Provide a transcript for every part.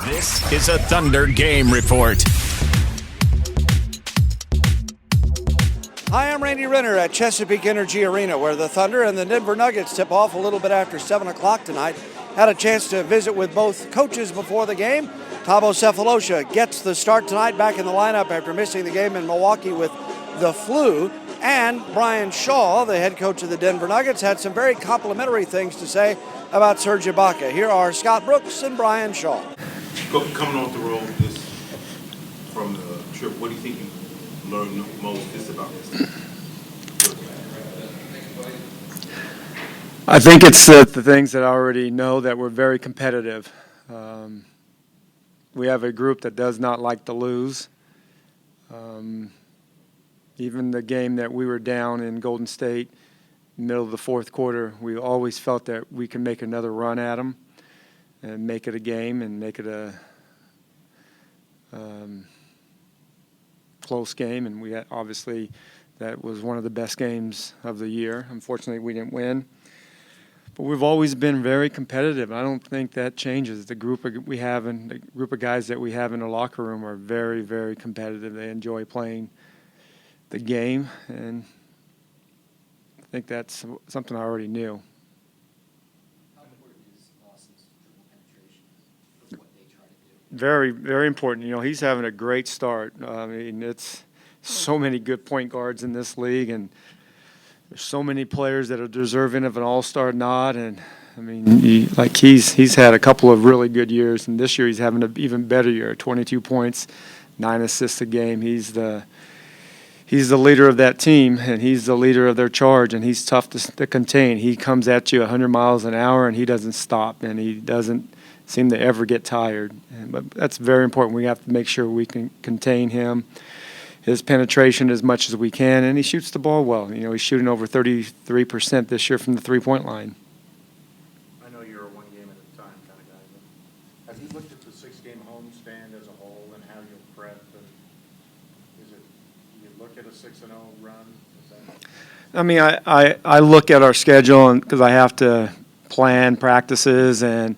This is a Thunder Game Report. Hi, I'm Randy Renner at Chesapeake Energy Arena, where the Thunder and the Denver Nuggets tip off a little bit after 7 o'clock tonight. Had a chance to visit with both coaches before the game. Thabo Sefolosha gets the start tonight back in the lineup after missing the game in Milwaukee with the flu. And Brian Shaw, the head coach of the Denver Nuggets, had some very complimentary things to say about Serge Ibaka. Here are Scott Brooks and Brian Shaw. Coming off the road from the trip, what do you think you learned most just about this? I think it's the things that I already know, that we're very competitive. We have a group that does not like to lose. Even the game that we were down in Golden State, middle of the fourth quarter, we always felt that we can make another run at them and make it a game and make it a close game. And we obviously, that was one of the best games of the year. Unfortunately, we didn't win. But we've always been very competitive. I don't think that changes. The group we have and the group of guys that we have in the locker room are very, very competitive. They enjoy playing the game, and I think that's something I already knew. How important is Lawson's dribble penetration for what they try to do? Very, very important. You know, he's having a great start. I mean, it's so many good point guards in this league, and there's so many players that are deserving of an all-star nod. And I mean, he's had a couple of really good years, and this year he's having an even better year. 22 points, 9 assists a game. He's the leader of that team, and he's the leader of their charge, and he's tough to contain. He comes at you 100 miles an hour, and he doesn't stop, and he doesn't seem to ever get tired. But that's very important. We have to make sure we can contain him, his penetration as much as we can, and he shoots the ball well. You know, he's shooting over 33% this year from the three-point line. I know you're a one-game at a time kind of guy, but have you looked at the six-game homestand as a whole and how you'll prep? And is it you look at a 6-0 run? I mean, I look at our schedule, and because I have to plan practices, and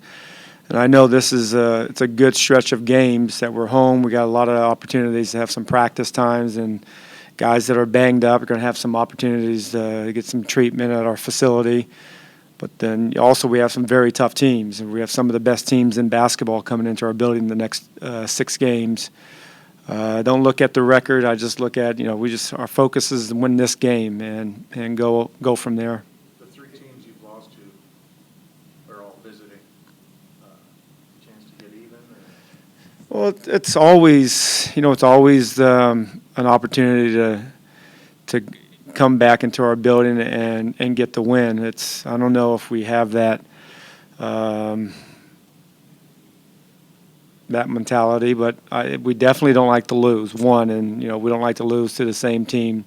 I know this is it's a good stretch of games that we're home. We got a lot of opportunities to have some practice times, and guys that are banged up are going to have some opportunities to get some treatment at our facility. But then also we have some very tough teams, and we have some of the best teams in basketball coming into our building in the next 6 games. Don't look at the record. I just look at, our focus is to win this game and go from there. The 3 teams you've lost to are all visiting. Chance to get even? Or? Well, it's always, an opportunity to come back into our building and get the win. I don't know if we have that that mentality, but we definitely don't like to lose, one, and we don't like to lose to the same team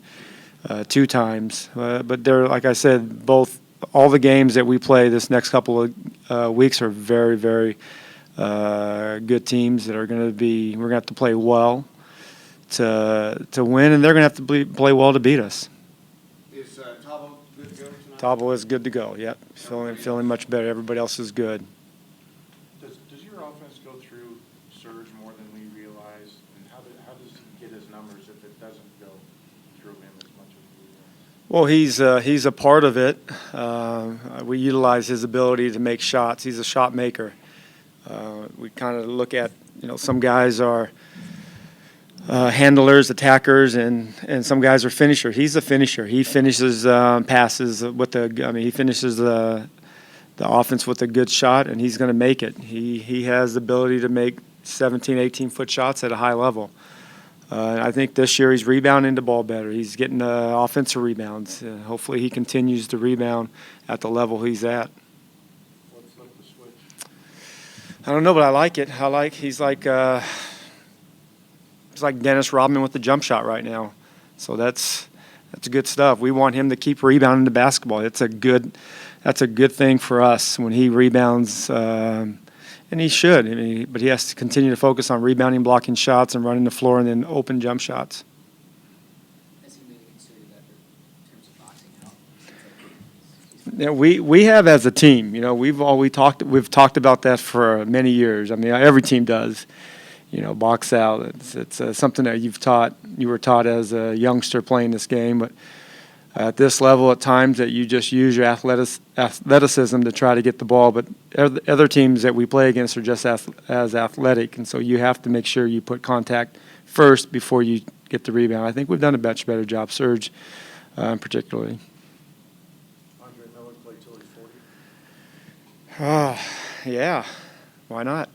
2 times. But they're, like I said, all the games that we play this next couple of weeks are very, very good teams that are going to be. We're going to have to play well to win, and they're going to have to play well to beat us. Is Thabo good to go tonight? Thabo is good to go. Yep, feeling much better. Everybody else is good. Does your offense go through Serge more than we realize? And how does he get his numbers if it doesn't go through him as much as we realize? Well, he's a part of it. We utilize his ability to make shots. He's a shot maker. We kind of look at, some guys are handlers, attackers, and some guys are finishers. He's a finisher. He finishes passes he finishes the offense with a good shot, and he's going to make it. He has the ability to make 17, 18-foot shots at a high level. I think this year he's rebounding the ball better. He's getting offensive rebounds. Hopefully he continues to rebound at the level he's at. What's like the switch? I don't know, but I like it. He's like it's like Dennis Rodman with the jump shot right now. So that's good stuff. We want him to keep rebounding the basketball. That's a good thing for us when he rebounds, and he should. But he has to continue to focus on rebounding, blocking shots, and running the floor, and then open jump shots. Has he made a concerted effort in terms of boxing out? we have as a team. We've talked about that for many years. I mean, every team does. Box out. It's something that you were taught as a youngster playing this game, but at this level, at times that you just use your athleticism to try to get the ball. But other teams that we play against are just as athletic, and so you have to make sure you put contact first before you get the rebound. I think we've done a much better job, Serge, particularly. Andre Miller played till he's 40? Yeah, why not?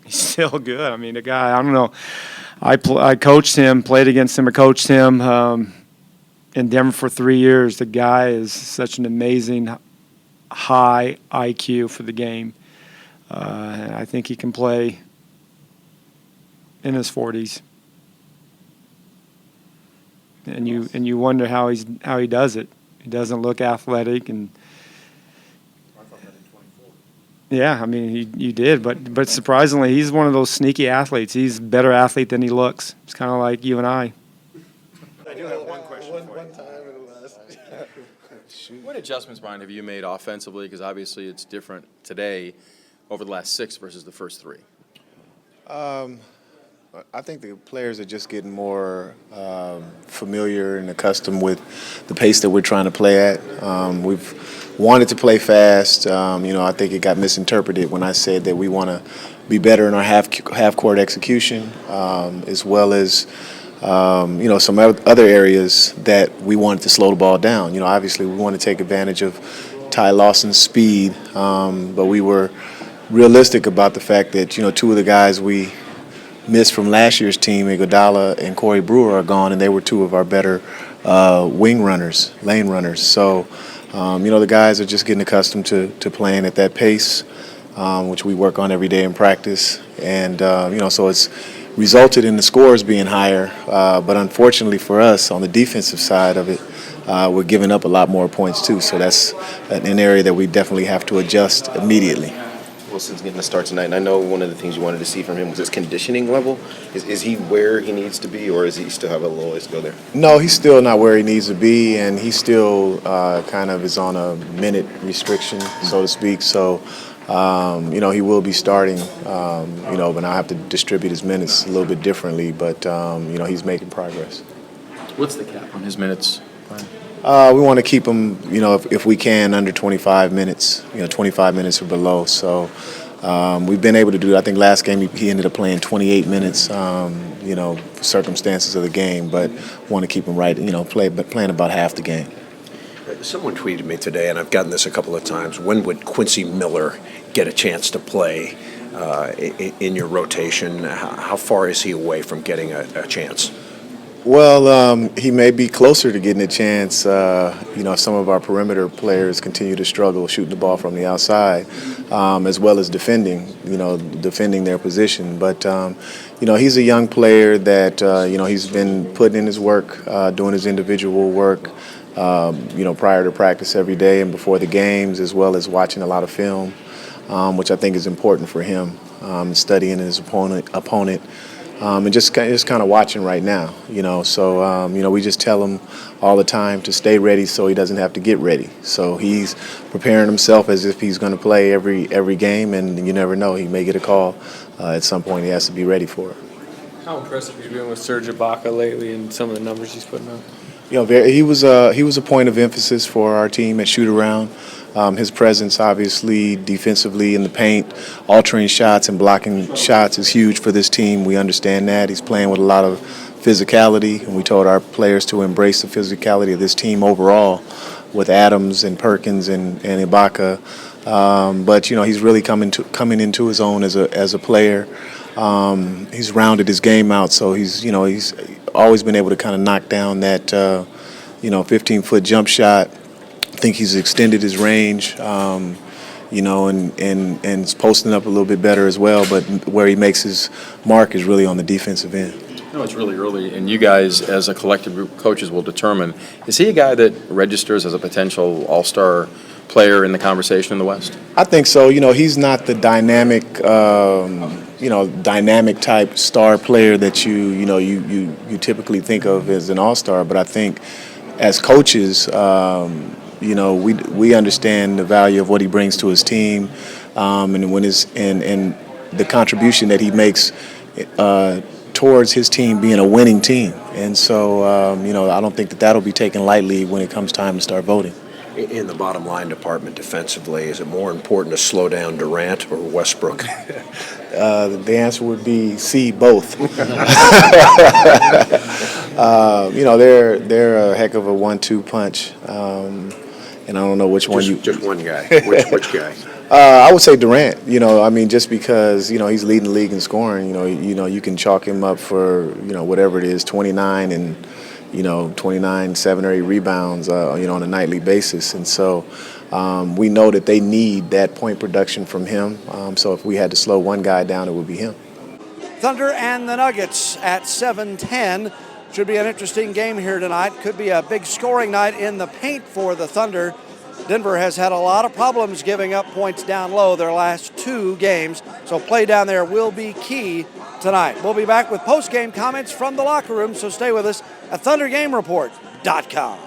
He's still good. I mean, the guy, I don't know. I coached him, played against him, or coached him in Denver for 3 years. The guy is such an amazing high IQ for the game. And I think he can play in his 40s. And you wonder how he does it. He doesn't look athletic, and I thought that in 24. yeah, I mean you did, but surprisingly, he's one of those sneaky athletes. He's a better athlete than he looks. It's kind of like you and I. I do have one question for you. What adjustments, Brian, have you made offensively? Because obviously it's different today over the last 6 versus the first 3. I think the players are just getting more familiar and accustomed with the pace that we're trying to play at. We've wanted to play fast. I think it got misinterpreted when I said that we want to be better in our half-court execution, as well as some other areas that we wanted to slow the ball down. Obviously we want to take advantage of Ty Lawson's speed, but we were realistic about the fact that 2 of the guys we missed from last year's team, Iguodala and Corey Brewer, are gone, and they were 2 of our better wing runners, lane runners. So, the guys are just getting accustomed to playing at that pace, which we work on every day in practice. And, so it's resulted in the scores being higher. But unfortunately for us, on the defensive side of it, we're giving up a lot more points too. So that's an area that we definitely have to adjust immediately. Wilson's getting a start tonight, and I know one of the things you wanted to see from him was his conditioning level. Is he where he needs to be, or does he still have a little ways to go there? No, he's still not where he needs to be, and he still kind of is on a minute restriction, so to speak. So, he will be starting, but I'll have to distribute his minutes a little bit differently, but, he's making progress. What's the cap on his minutes, Brian? We want to keep him, if we can, under 25 minutes, 25 minutes or below. So we've been able to do it. I think last game he ended up playing 28 minutes, circumstances of the game, but want to keep him right, playing about half the game. Someone tweeted me today, and I've gotten this a couple of times, when would Quincy Miller get a chance to play in your rotation? How far is he away from getting a chance? Well, he may be closer to getting a chance. Some of our perimeter players continue to struggle shooting the ball from the outside, as well as defending their position. But, he's a young player that, he's been putting in his work, doing his individual work, prior to practice every day and before the games, as well as watching a lot of film, which I think is important for him, studying his opponent. And just kind of watching right now, So, we just tell him all the time to stay ready so he doesn't have to get ready. So he's preparing himself as if he's going to play every game, and you never know. He may get a call at some point. He has to be ready for it. How impressive have you been with Serge Ibaka lately and some of the numbers he's putting up? He was a point of emphasis for our team at shoot-around. His presence, obviously, defensively in the paint, altering shots and blocking shots is huge for this team. We understand that. He's playing with a lot of physicality, and we told our players to embrace the physicality of this team overall with Adams and Perkins and Ibaka. But, he's really coming into his own as a player. He's rounded his game out, so he's always been able to kind of knock down that, 15-foot jump shot. I think he's extended his range, and is posting up a little bit better as well. But where he makes his mark is really on the defensive end. No, it's really early, and you guys, as a collective group of coaches, will determine, is he a guy that registers as a potential all-star player in the conversation in the West? I think so. He's not the dynamic type star player that you typically think of as an all-star. But I think as coaches, you know, we understand the value of what he brings to his team, and when and the contribution that he makes towards his team being a winning team. And so, you know, I don't think that that'll be taken lightly when it comes time to start voting. In the bottom line department defensively, is it more important to slow down Durant or Westbrook? The answer would be C, both. You know, they're a heck of a 1-2 punch, and I don't know which one you. Just one guy. Which guy? I would say Durant. You know, I mean, just because you know he's leading the league in scoring. You know, you can chalk him up for whatever it is, 29 and 29, 7 or 8 rebounds. On a nightly basis, and so we know that they need that point production from him. So if we had to slow one guy down, it would be him. Thunder and the Nuggets at 7:10. Should be an interesting game here tonight. Could be a big scoring night in the paint for the Thunder. Denver has had a lot of problems giving up points down low their last 2 games, so play down there will be key tonight. We'll be back with post-game comments from the locker room, so stay with us at ThunderGameReport.com.